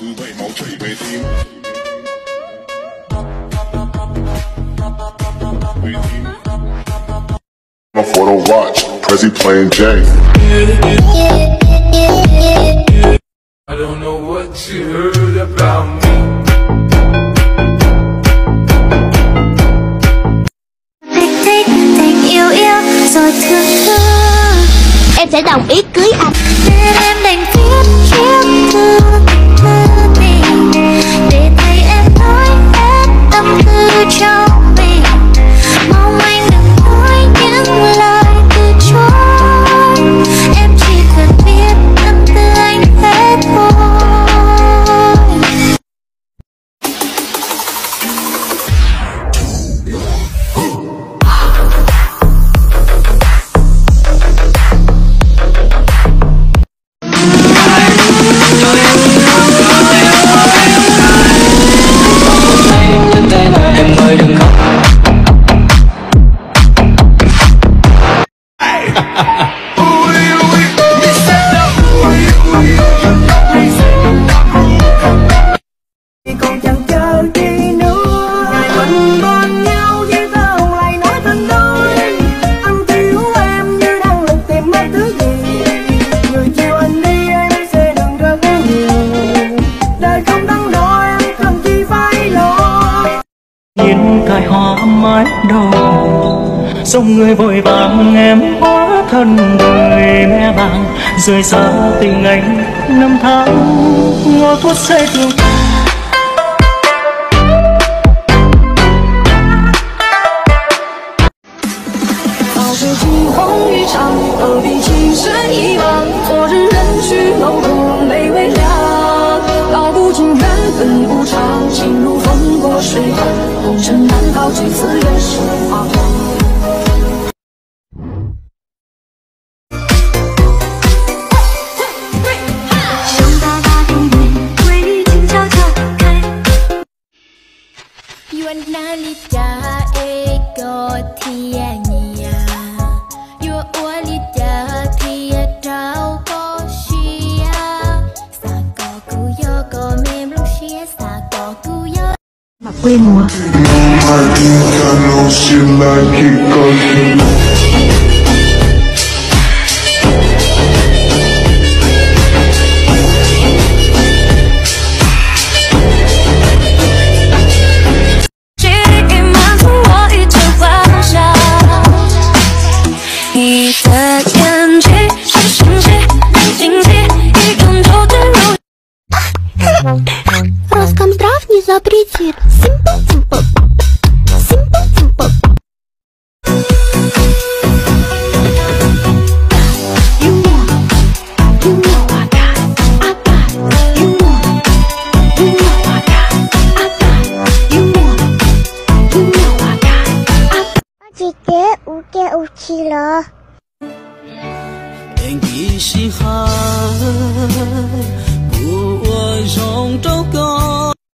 For the watch, Prezi playing Jay. I don't know what you heard about me. Tình yêu rồi thương thương. Em sẽ đồng ý cưới anh. Nên em đành viết chiếc thư tình để thấy em nói hết tâm tư cho mình. Mong anh đừng nói những lời từ chối. Em chỉ cần biết tâm tư anh hết thôi. Còn chẳng chờ chi nữa, mình bên nhau chứ không lại nói tình đôi. Anh thiếu em như đang lục tìm mất thứ gì. Người chiều anh đi em sẽ đừng rơi nhiều. Đời không đắn đo em cần chi phải lo. Nhìn cài hoa mái đầu, dòng người vội vàng em hóa thân người mẹ vàng. Rời xa tình anh năm tháng, ngó thuốc sẽ thương. Quê mùa. Роскомздрав не запретит. Simple. Chị uchilo. Em chỉ si ha, của dòng trâu con.